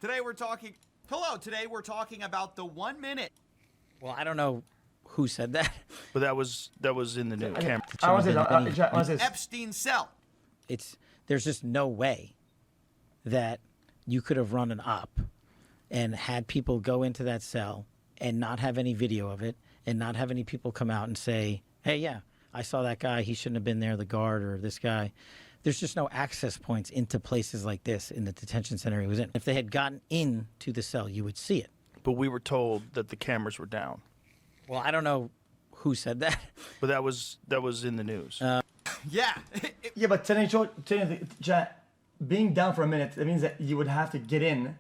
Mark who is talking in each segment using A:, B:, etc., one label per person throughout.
A: Today we're talking about the 1 minute.
B: Well, I don't know who said that.
C: But that was in the news.
D: I want to say
A: Epstein cell.
B: There's just no way that you could have run an op and had people go into that cell and not have any video of it and not have any people come out and say, hey, yeah, I saw that guy. He shouldn't have been there, the guard or this guy. There's just no access points into places like this in the detention center he was in. If they had gotten into the cell, you would see it.
C: But we were told that the cameras were down.
B: Well, I don't know who said that.
C: But that was in the news.
A: Yeah.
D: Yeah, but technically, being down for a minute, that means that you would have to get in,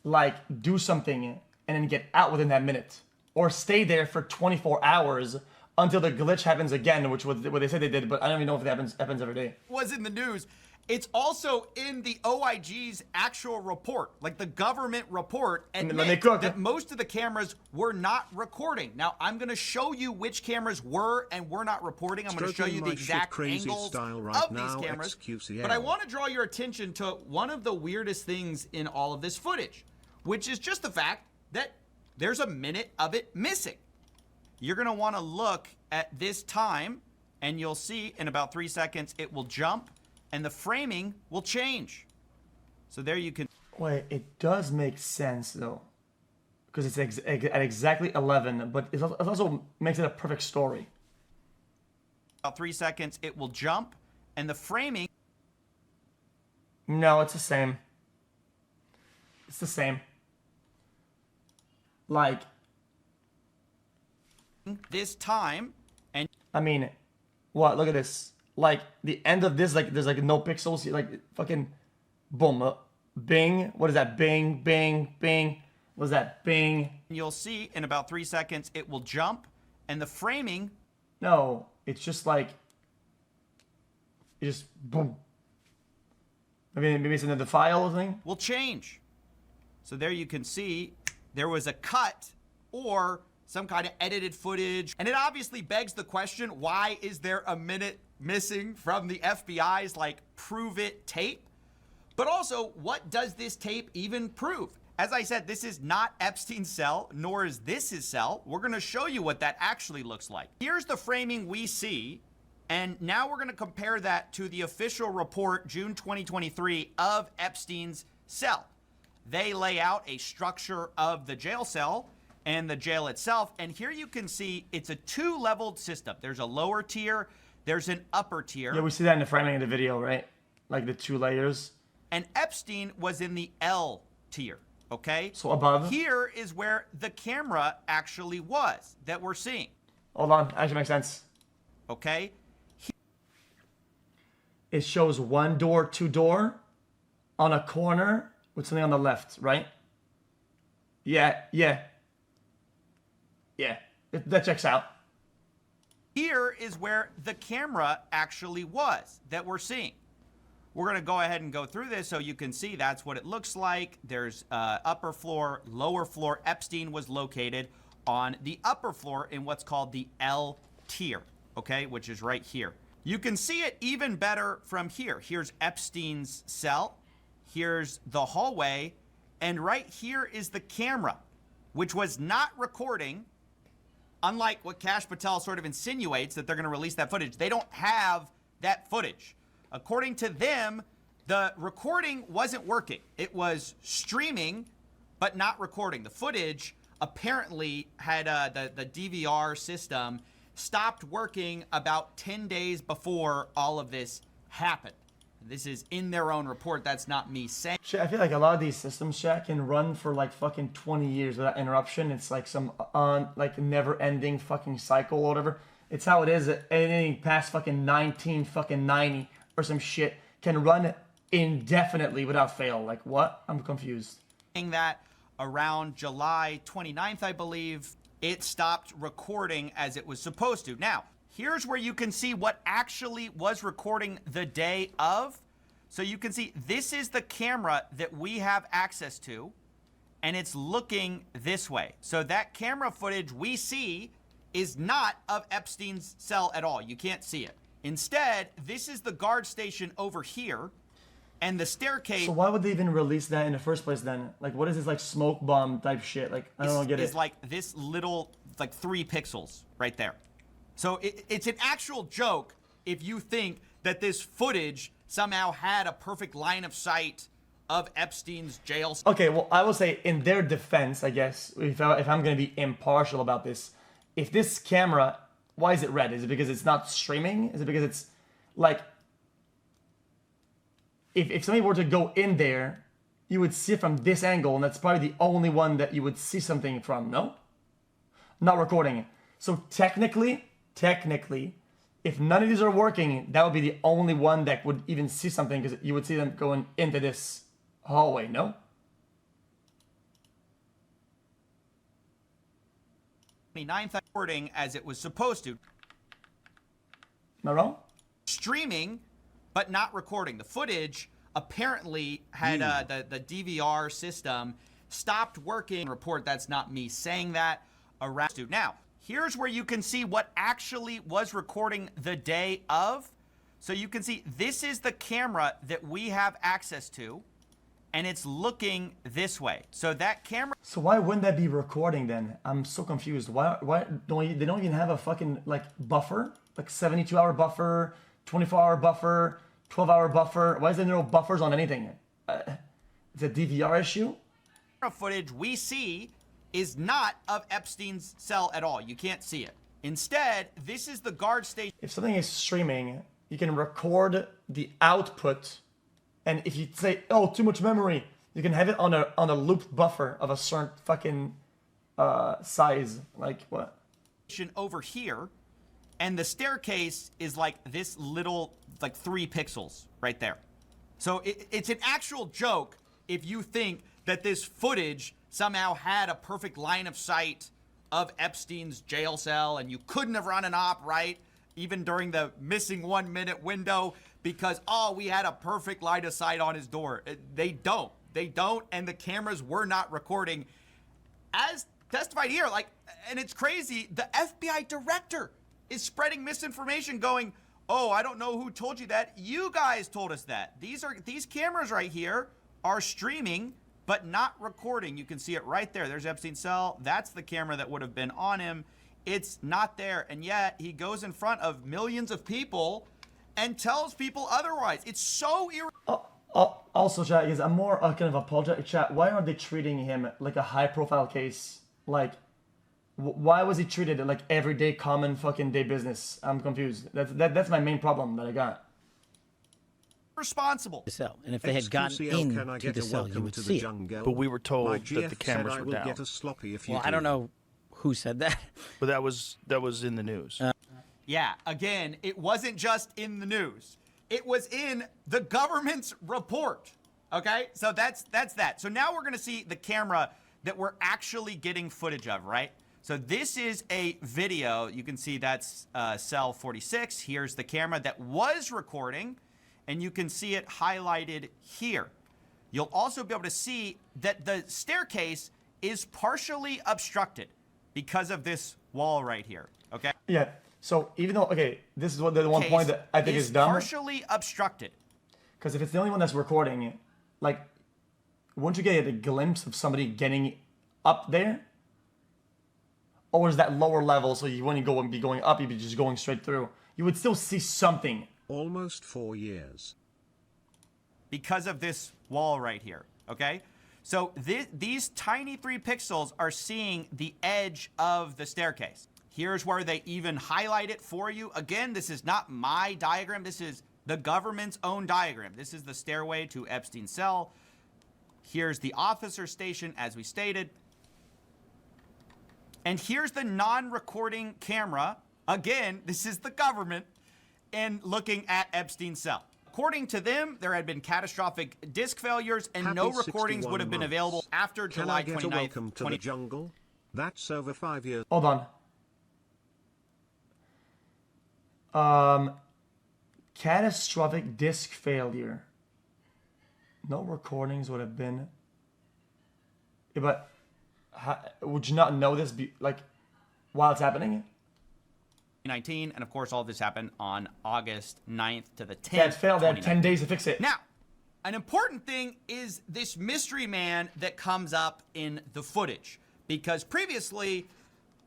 D: like, do something, and then get out within that minute. Or stay there for 24 hours until the glitch happens again, which was what they said they did, but I don't even know if it happens every day.
A: Was in the news. It's also in the OIG's actual report, like the government report, admits that most of the cameras were not recording. Now, I'm going to show you which cameras were and were not reporting. I'm going to show you the exact angles of these cameras. But I want to draw your attention to one of the weirdest things in all of this footage, which is just the fact that there's a minute of it missing. You're going to want to look at this time, and you'll see in about 3 seconds it will jump, and the framing will change. So there you can...
D: Wait, it does make sense, though. Because it's at exactly 11, but it also makes it a perfect story.
A: About 3 seconds, it will jump, and the framing...
D: No, it's the same. It's the same. Like...
A: This time, and...
D: I mean, what? Look at this. Like, the end of this, like, there's, like, no pixels. Like, fucking... Boom. Bing. What is that? Bing, bing, bing. What is that? Bing.
A: You'll see in about 3 seconds, it will jump, and the framing...
D: No, it's just, like... It just... Boom. Maybe it's another file or something?
A: Will change. So there you can see there was a cut or some kind of edited footage. And it obviously begs the question, why is there a minute missing from the FBI's, like, prove it tape? But also, what does this tape even prove? As I said, this is not Epstein's cell, nor is this his cell. We're going to show you what that actually looks like. Here's the framing we see. And now we're going to compare that to the official report, June 2023, of Epstein's cell. They lay out a structure of the jail cell and the jail itself. And here you can see it's a two-leveled system. There's a lower tier, there's an upper tier.
D: Yeah, we see that in the framing of the video, right? Like the two layers.
A: And Epstein was in the L tier, okay?
D: So above.
A: Here is where the camera actually was that we're seeing.
D: Hold on, actually makes sense.
A: Okay?
D: It shows one door, two door on a corner with something on the left, right? Yeah. That checks out.
A: Here is where the camera actually was that we're seeing. We're going to go ahead and go through this so you can see that's what it looks like. There's upper floor, lower floor. Epstein was located on the upper floor in what's called the L tier, okay, which is right here. You can see it even better from here. Here's Epstein's cell. Here's the hallway. And right here is the camera, which was not recording. Unlike what Kash Patel sort of insinuates that they're going to release that footage. They don't have that footage. According to them, the recording wasn't working. It was streaming, but not recording. The footage apparently had the DVR system stopped working about 10 days before all of this happened. This is in their own report. That's not me saying.
D: Shit, I feel like a lot of these systems, Shaq, can run for like fucking 20 years without interruption. It's like some like never-ending fucking cycle or whatever. It's how it is. Anything past fucking 1990 or some shit can run indefinitely without fail. Like what? I'm confused.
A: That around July 29th, I believe, it stopped recording as it was supposed to. Now, here's where you can see what actually was recording the day of. So you can see this is the camera that we have access to, and it's looking this way. So that camera footage we see is not of Epstein's cell at all. You can't see it. Instead, this is the guard station over here. And the staircase
D: So why would they even release that in the first place then? Like, what is this, like, smoke bomb type shit? Like, I don't get it.
A: is like this little, like 3 pixels right there. So it's an actual joke if you think that this footage somehow had a perfect line of sight of Epstein's jail.
D: Okay, well, I will say in their defense, I guess, if I'm going to be impartial about this, if this camera, why is it red? Is it because it's not streaming? Is it because it's, like, if somebody were to go in there, you would see it from this angle, and that's probably the only one that you would see something from, no? Not recording it. So technically, if none of these are working, that would be the only one that would even see something, because you would see them going into this hallway, no?
A: 29th recording as it was supposed to.
D: Am I wrong?
A: Streaming, but not recording. The footage apparently had the DVR system stopped working. Report that's not me saying that. Around now, here's where you can see what actually was recording the day of. So you can see this is the camera that we have access to, and it's looking this way. So that camera.
D: So why wouldn't that be recording then? I'm so confused. Why they don't even have a fucking, like, buffer? Like 72-hour buffer, 24-hour buffer, 12-hour buffer. Why is there no buffers on anything? It's a DVR issue?
A: Footage we see is not of Epstein's cell at all. You can't see it. Instead, this is the guard station.
D: If something is streaming, you can record the output, and if you say, oh, too much memory, you can have it on a looped buffer of a certain fucking size. Like what?
A: Over here, and the staircase is like this little, like 3 pixels right there. So it's an actual joke if you think that this footage somehow had a perfect line of sight of Epstein's jail cell, and you couldn't have run an op right, even during the missing 1 minute window, because, oh, we had a perfect line of sight on his door. They don't, and the cameras were not recording. As testified here, like, and it's crazy, the FBI director is spreading misinformation going, oh, I don't know who told you that. You guys told us that. These cameras right here are streaming, but not recording. You can see it right there. There's Epstein's cell. That's the camera that would have been on him. It's not there. And yet he goes in front of millions of people and tells people otherwise. It's so
D: Also, chat, because I'm more kind of apologetic, chat. Why aren't they treating him like a high-profile case? Like, why was he treated like everyday, common fucking day business? I'm confused. That's my main problem that I got.
A: Responsible.
B: The cell, and if they had gotten into the cell, you would see it.
C: But we were told that the cameras were down.
B: Well, I don't know who said that.
C: But that was in the news.
A: Yeah, again, it wasn't just in the news. It was in the government's report. Okay, so that's that. So now we're going to see the camera that we're actually getting footage of, right? So this is a video. You can see that's cell 46. Here's the camera that was recording, and you can see it highlighted here. You'll also be able to see that the staircase is partially obstructed because of this wall right here, okay?
D: Yeah, so even though, okay, this is what the one point that I think is dumb.
A: Partially obstructed.
D: Because if it's the only one that's recording, like, wouldn't you get a glimpse of somebody getting up there? Or is that lower level, so you wouldn't be going up, you'd be just going straight through? You would still see something.
E: Almost 4 years.
A: Because of this wall right here, okay? So these tiny 3 pixels are seeing the edge of the staircase. Here's where they even highlight it for you. Again, this is not my diagram. This is the government's own diagram. This is the stairway to Epstein's cell. Here's the officer station, as we stated. And here's the non-recording camera. Again, this is the government, and looking at Epstein's cell. According to them, there had been catastrophic disk failures, and
E: Happy
A: no recordings would have been
E: months.
A: available after
E: Can
A: July
E: I get
A: 29th.
E: a welcome to the jungle? That's over 5 years.
D: Hold on. Catastrophic disk failure. No recordings would have been. Yeah, but would you not know this while it's happening?
A: 2019, and of course all this happened on August 9th to the 10th.
D: Yeah, it failed. They had 10 days to fix it.
A: Now, An important thing is this mystery man that comes up in the footage, because previously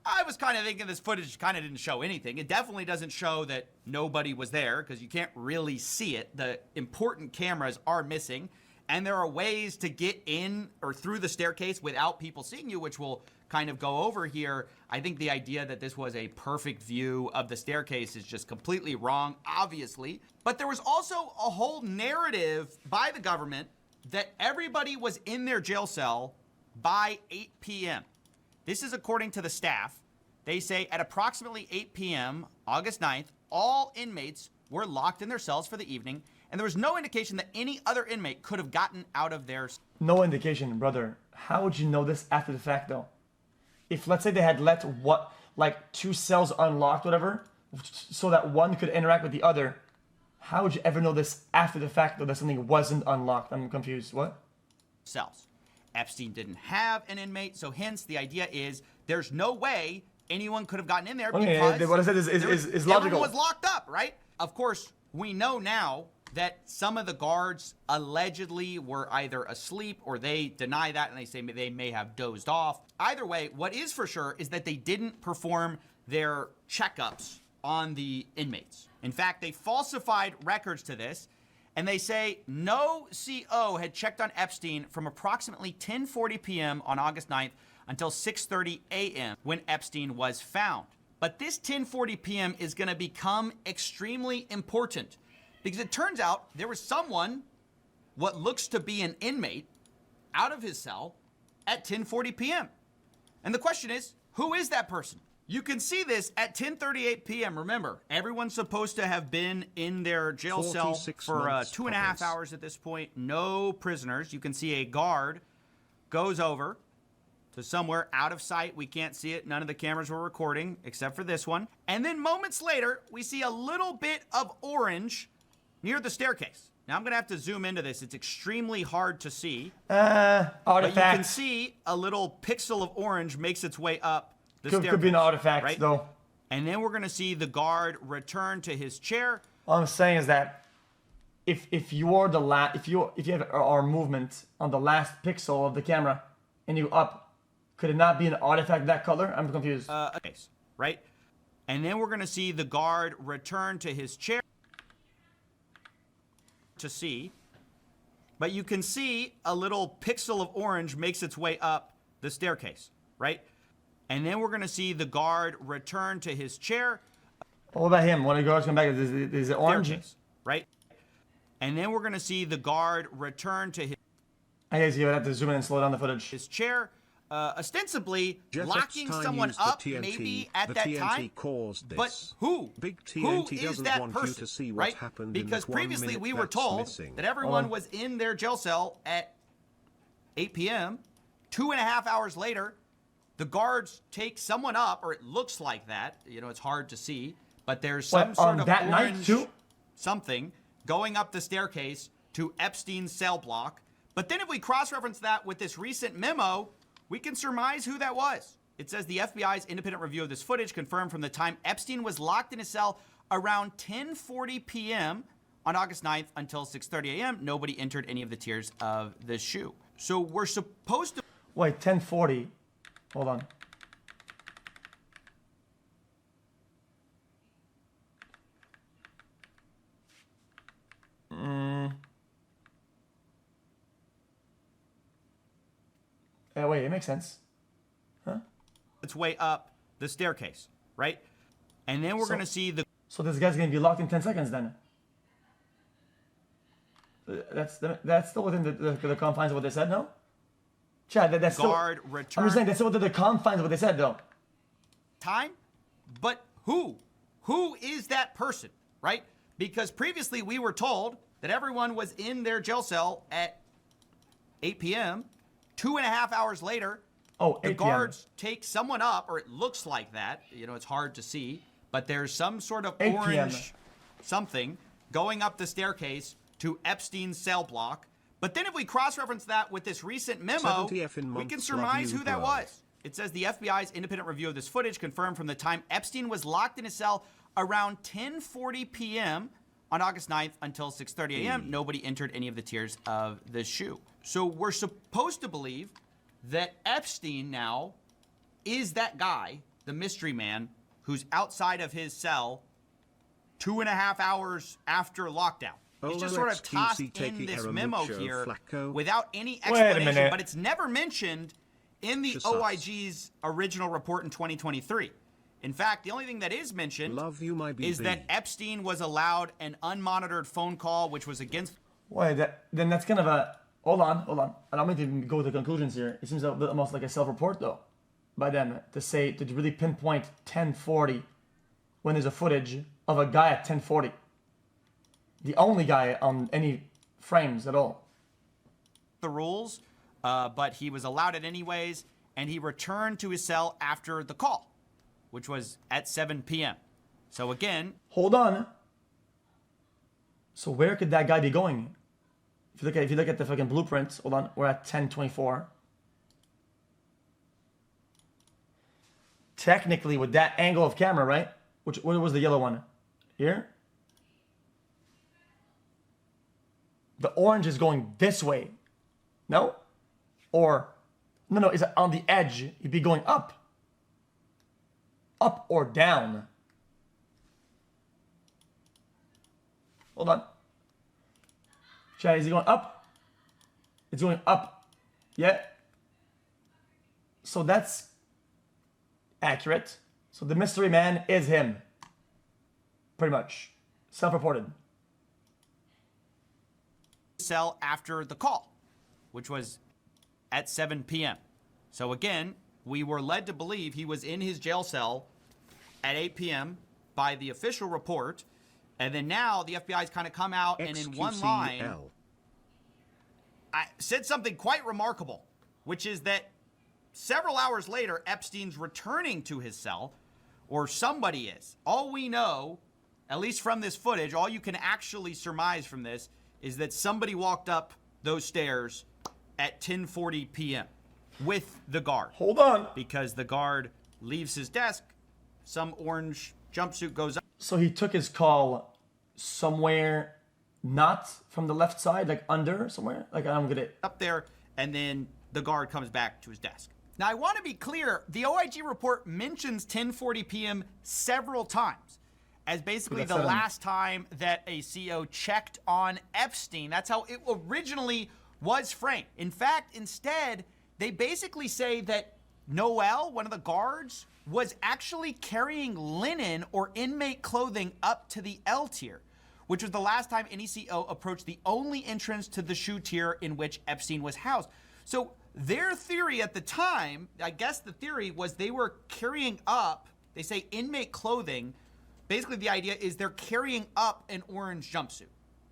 A: I was kind of thinking this footage kind of didn't show anything. It definitely doesn't show that nobody was there because you can't really see it. The important cameras are missing, and there are ways to get in or through the staircase without people seeing you, which we'll kind of go over here. I think the idea that this was a perfect view of the staircase is just completely wrong, obviously. But there was also a whole narrative by the government that everybody was in their jail cell by 8 p.m. This is according to the staff. They say at approximately 8 p.m., August 9th, all inmates were locked in their cells for the evening, and there was no indication that any other inmate could have gotten out of their...
D: No indication, brother. How would you know this after the fact, though? If, let's say, they had let, like 2 cells unlocked, whatever, so that one could interact with the other, how would you ever know this after the fact, though, that something wasn't unlocked? I'm confused. What?
A: Cells. Epstein didn't have an inmate, so hence the idea is there's no way anyone could have gotten in there because
D: what I said is logical.
A: Everyone was locked up, right? Of course, we know now that some of the guards allegedly were either asleep or they deny that and they say they may have dozed off. Either way, what is for sure is that they didn't perform their checkups on the inmates. In fact, they falsified records to this, and they say no CO had checked on Epstein from approximately 10:40 p.m. on August 9th until 6:30 a.m. when Epstein was found. But this 10:40 p.m. is going to become extremely important because it turns out there was someone, what looks to be an inmate, out of his cell at 10:40 p.m. And the question is, who is that person? You can see this at 10:38 p.m. Remember, everyone's supposed to have been in their jail cell for 2.5 hours at this point. No prisoners. You can see a guard goes over to somewhere out of sight. We can't see it. None of the cameras were recording except for this one. And then moments later, we see a little bit of orange near the staircase. Now, I'm going to have to zoom into this. It's extremely hard to see.
D: Artifact.
A: But you can see a little pixel of orange makes its way up.
D: Could be an artifact,
A: right?
D: though.
A: And then we're going to see the guard return to his chair.
D: All I'm saying is that if you are if you have our movement on the last pixel of the camera and you up, could it not be an artifact that color? I'm confused.
A: Okay, right? And then we're going to see the guard return to his chair to see. But you can see a little pixel of orange makes its way up the staircase, right? And then we're going to see the guard return to his chair.
D: What about him? When the guards come back, is it orange?
A: Staircase, right? And then we're going to see the guard return to his...
D: I guess you would have to zoom in and slow down the footage.
A: His chair, ostensibly
E: Jeff
A: locking
E: Epstein
A: someone
E: used the
A: up
E: TNT.
A: maybe at
E: The
A: that
E: TNT
A: time.
E: caused this.
A: But who?
E: Big
A: Who
E: TNT
A: is
E: doesn't
A: that
E: want
A: person,
E: you to see what
A: right?
E: happened in
A: Because
E: this 1
A: previously
E: minute
A: we were
E: that's
A: told
E: missing.
A: that everyone was in their jail cell at 8 p.m. 2.5 hours later, the guards take someone up, or it looks like that. You know, it's hard to see, but there's some sort of
D: that night
A: orange
D: too?
A: something going up the staircase to Epstein's cell block. But then if we cross-reference that with this recent memo, we can surmise who that was. It says the FBI's independent review of this footage confirmed from the time Epstein was locked in his cell around 10:40 p.m. on August 9th until 6:30 a.m. Nobody entered any of the tiers of the shoe. So we're supposed to...
D: Wait, 10:40. Hold on. Yeah, wait, it makes sense. Huh?
A: Its way up the staircase, right? And then we're going to see the...
D: So this guy's going to be locked in 10 seconds then? That's still within the confines of what they said, no? Chad, that's
A: guard
D: still...
A: return...
D: I'm just saying, that's still within the confines of what they said, though.
A: Time, but who? Who is that person, right? Because previously we were told that everyone was in their jail cell at 8 p.m. 2.5 hours later, the guards take someone up, or it looks like that. You know, it's hard to see, but there's some sort of orange something going up the staircase to Epstein's cell block. But then if we cross-reference that with this recent memo, we can surmise who that was. It says the FBI's independent review of this footage confirmed from the time Epstein was locked in his cell around 10:40 p.m. on August 9th until 6:30 a.m., nobody entered any of the tiers of the SHU. So we're supposed to believe that Epstein now is that guy, the mystery man, who's outside of his cell 2.5 hours after lockdown. He's just sort of tossed in this memo here without any explanation, but it's never mentioned in the OIG's original report in 2023. In fact, the only thing that is mentioned is that Epstein was allowed an unmonitored phone call, which was against...
D: Wait, then that's kind of a... Hold on. I don't mean to go to conclusions here. It seems almost like a self-report, though, by them, to really pinpoint 1040 when there's a footage of a guy at 1040. The only guy on any frames at all.
A: The rules, but he was allowed it anyways, and he returned to his cell after the call, which was at 7 p.m. So again...
D: Hold on. So where could that guy be going? If you look at the fucking blueprints, hold on, we're at 1024. Technically, with that angle of camera, right? What was the yellow one? Here? The orange is going this way. No? Or, no, is it on the edge? You'd be going up. Up or down. Hold on. Chad, is he going up? It's going up. Yeah. So that's accurate. So the mystery man is him. Pretty much. Self-reported.
A: Cell after the call, which was at 7 p.m. So again, we were led to believe he was in his jail cell at 8 p.m. by the official report. And then now the FBI's kind of come out and in one line I said something quite remarkable, which is that several hours later, Epstein's returning to his cell, or somebody is. All we know, at least from this footage, all you can actually surmise from this is that somebody walked up those stairs at 10:40 p.m. with the guard.
D: Hold on.
A: Because the guard leaves his desk, some orange jumpsuit goes up.
D: So he took his call somewhere not from the left side, like under somewhere? Like, I don't get it.
A: Up there, and then the guard comes back to his desk. Now, I want to be clear. The OIG report mentions 10:40 p.m. several times as basically the last time that a CO checked on Epstein. That's how it originally was framed. In fact, instead, they basically say that Noel, one of the guards, was actually carrying linen or inmate clothing up to the L tier, which was the last time any CO approached the only entrance to the SHU tier in which Epstein was housed. So their theory at the time, I guess the theory was they were carrying up, they say inmate clothing. Basically the idea is they're carrying up an orange jumpsuit.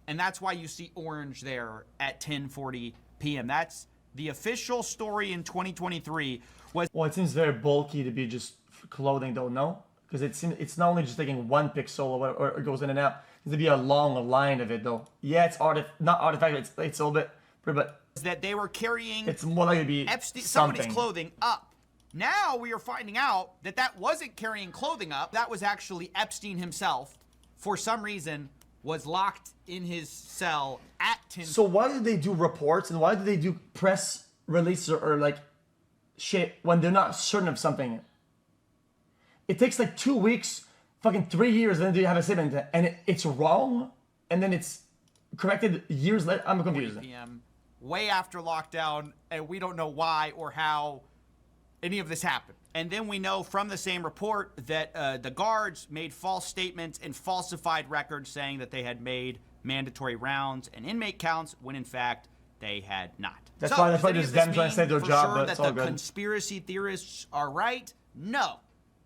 A: And that's why you see orange there at 10:40 p.m. That's the official story in 2023.
D: Well, it seems very bulky to be just clothing though, no? Because it's not only just taking one pixel or it goes in and out. There's to be a long line of it though. Yeah, it's not artifact, it's a little bit, but
A: that they were carrying
D: it's more likely to be
A: Epstein,
D: something.
A: somebody's clothing up. Now we are finding out that that wasn't carrying clothing up. That was actually Epstein himself, for some reason, was locked in his cell at 10.
D: So why did they do reports and why did they do press releases or like shit when they're not certain of something? It takes like 2 weeks, fucking 3 years, and then you have a statement and it's wrong, and then it's corrected years later. I'm confused.
A: PM, way after lockdown, and we don't know why or how any of this happened. And then we know from the same report that the guards made false statements and falsified records saying that they had made mandatory rounds and inmate counts when in fact they had not.
D: That's why just them trying to say their job, but it's all
A: good.
D: good.
A: Conspiracy theorists are right? No.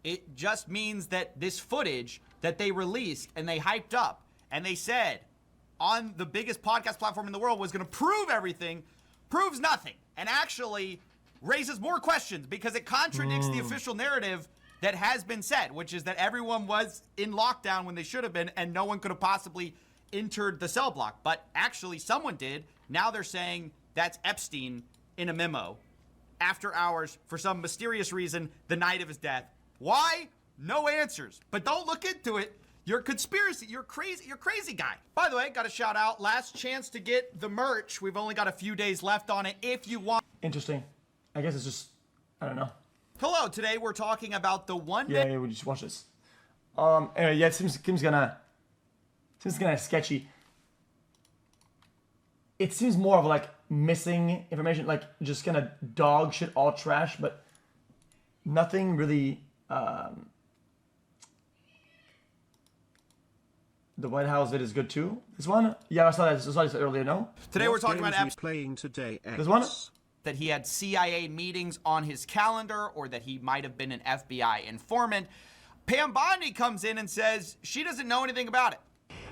A: It just means that this footage that they released and they hyped up and they said on the biggest podcast platform in the world was going to prove everything, proves nothing, and actually raises more questions because it contradicts the official narrative that has been said, which is that everyone was in lockdown when they should have been and no one could have possibly entered the cell block. But actually someone did. Now they're saying that's Epstein in a memo after hours for some mysterious reason the night of his death. Why? No answers. But don't look into it. You're a conspiracy. You're crazy. You're a crazy guy. By the way, got a shout out. Last chance to get the merch. We've only got a few days left on it. If you want.
D: Interesting. I guess it's just, I don't know.
A: Hello. Today we're talking about the one.
D: Yeah, we just watch this. Anyway, yeah, it seems kind of sketchy. It seems more of like missing information, like just kind of dog shit, all trash, but nothing really. The White House did is good too. This one, yeah, I saw this earlier. No.
A: Today we're talking about
E: Epstein playing today.
D: This one.
A: That he had CIA meetings on his calendar, or that he might have been an FBI informant. Pam Bondi comes in and says she doesn't know anything about it.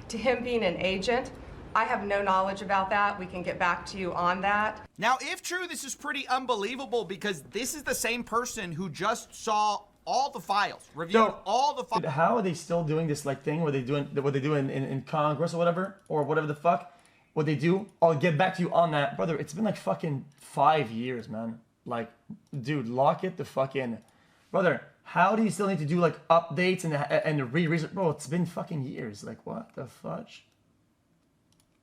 F: To him being an agent, I have no knowledge about that. We can get back to you on that.
A: Now, if true, this is pretty unbelievable because this is the same person who just saw all the files, reviewed all the files.
D: How are they still doing this like thing? What they do in Congress or whatever the fuck? What they do? I'll get back to you on that, brother. It's been like fucking 5 years, man. Like, dude, lock it the fuck in, brother. How do you still need to do like updates and re-research? Bro, it's been fucking years. Like, what the fudge?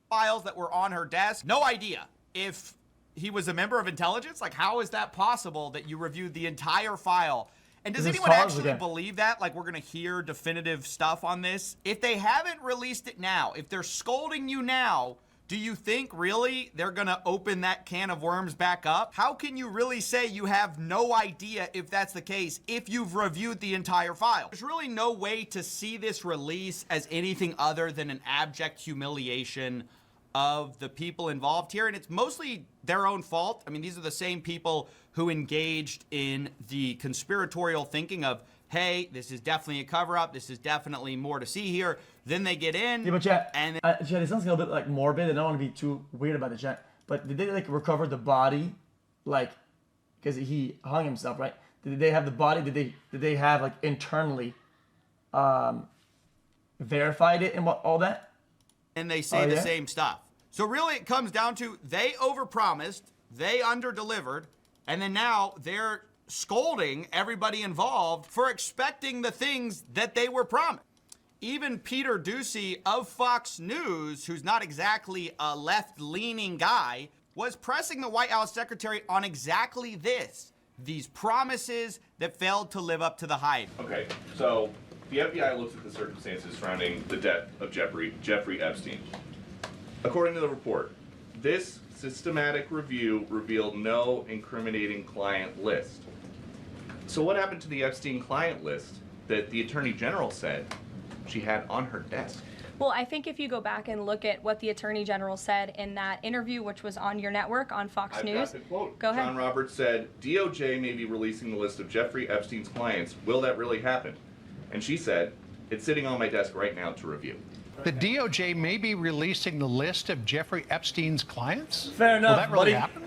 A: Files that were on her desk. No idea if he was a member of intelligence. Like, how is that possible that you reviewed the entire file? And does anyone actually believe that? Like, we're going to hear definitive stuff on this? If they haven't released it now, if they're scolding you now, do you think really they're going to open that can of worms back up? How can you really say you have no idea if that's the case if you've reviewed the entire file? There's really no way to see this release as anything other than an abject humiliation of the people involved here, and it's mostly their own fault. I mean, these are the same people who engaged in the conspiratorial thinking of, hey, this is definitely a cover-up, this is definitely more to see here. Then they get in.
D: Yeah, but chat, it sounds a little bit like morbid. I don't want to be too weird about it, chat. But did they like recover the body, like, because he hung himself, right? Did they have the body? Did they have like internally verified it and all that?
A: And they say the same stuff. So really it comes down to they overpromised, they underdelivered, and then now they're scolding everybody involved for expecting the things that they were promised. Even Peter Doocy of Fox News, who's not exactly a left-leaning guy, was pressing the White House secretary on exactly this, these promises that failed to live up to the hype.
G: Okay, so the FBI looks at the circumstances surrounding the death of Jeffrey Epstein. According to the report, this systematic review revealed no incriminating client list. So what happened to the Epstein client list that the Attorney General said she had on her desk?
H: Well, I think if you go back and look at what the Attorney General said in that interview, which was on your network on Fox News.
G: Got the quote.
H: Go ahead.
G: John Roberts said, DOJ may be releasing the list of Jeffrey Epstein's clients. Will that really happen? And she said, it's sitting on my desk right now to review.
I: The DOJ may be releasing the list of Jeffrey Epstein's clients?
D: Fair enough,
I: Will that really
D: buddy.
I: happen?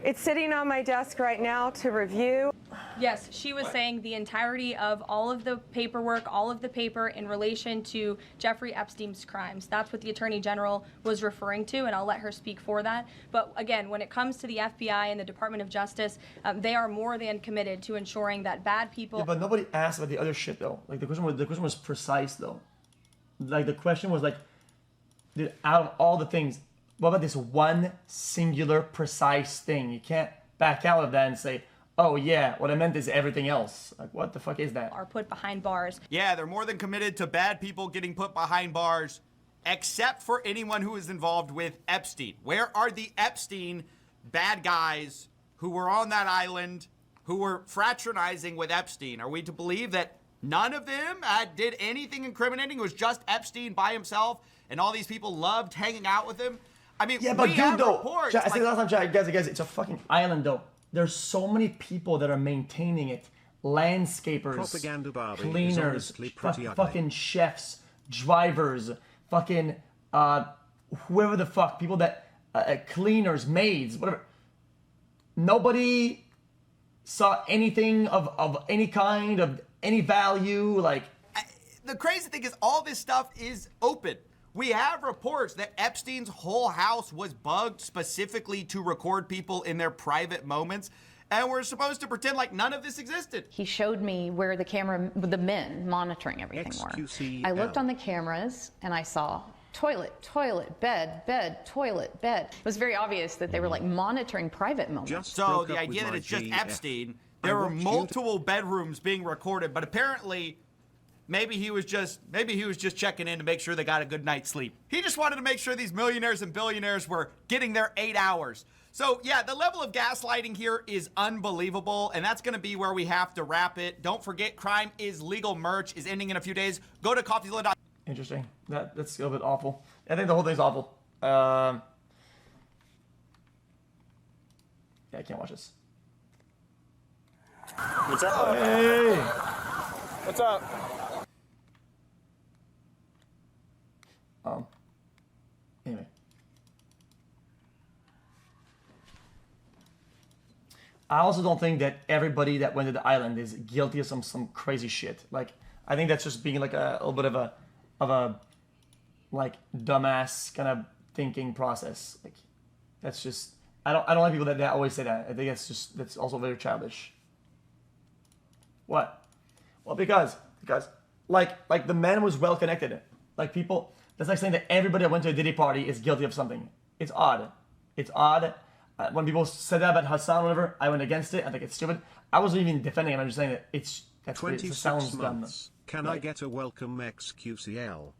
F: It's sitting on my desk right now to review.
H: Yes, she was saying the entirety of all of the paperwork, all of the paper in relation to Jeffrey Epstein's crimes. That's what the Attorney General was referring to, and I'll let her speak for that. But again, when it comes to the FBI and the Department of Justice, they are more than committed to ensuring that bad people.
D: Yeah, but nobody asked about the other shit though. Like the question was precise though. Like the question was like, dude, out of all the things, what about this one singular precise thing? You can't back out of that and say, oh yeah, what I meant is everything else. Like, what the fuck is that?
H: Are put behind bars.
A: Yeah, they're more than committed to bad people getting put behind bars, except for anyone who is involved with Epstein. Where are the Epstein bad guys who were on that island, who were fraternizing with Epstein? Are we to believe that none of them did anything incriminating? It was just Epstein by himself, and all these people loved hanging out with him? I mean,
D: yeah, but
A: we
D: dude,
A: have
D: though,
A: reports.
D: I said last time, guys, it's a fucking island though. There's so many people that are maintaining it. Landscapers,
E: Propaganda Barbie
D: cleaners,
E: is honestly pretty ugly.
D: fucking chefs, drivers, fucking whoever the fuck, people that cleaners, maids, whatever. Nobody saw anything of any kind, of any value. Like,
A: the crazy thing is all this stuff is open. We have reports that Epstein's whole house was bugged specifically to record people in their private moments. and we're supposed to pretend like none of this existed.
J: He showed me where the men monitoring everything were.
E: xQc.
J: I looked on the cameras and I saw toilet, toilet, bed, bed, toilet, bed. It was very obvious that they were like monitoring private moments.
A: So the idea that it's just Epstein, there were multiple bedrooms being recorded, but apparently maybe he was just checking in to make sure they got a good night's sleep. He just wanted to make sure these millionaires and billionaires were getting their 8 hours. So yeah, the level of gaslighting here is unbelievable, and that's gonna be where we have to wrap it. Don't forget, Crime is Legal merch is ending in a few days. Go to coffeezilla.com.
D: Interesting. That's a little bit awful. I think the whole thing's awful. Yeah, I can't watch this.
C: What's up?
D: Hey!
C: What's up?
D: Anyway. I also don't think that everybody that went to the island is guilty of some crazy shit. Like, I think that's just being like a little bit of a like dumbass kind of thinking process. Like, that's just I don't like people that always say that. I think that's also very childish. What? Well, because like the man was well connected. Like people, that's like saying that everybody that went to a Diddy party is guilty of something. It's odd. It's odd. When people said that about Hassan or whatever, I went against it. I think it's stupid. I wasn't even defending him. I'm just saying that it sounds dumb.
E: Can I get a welcome xQcl?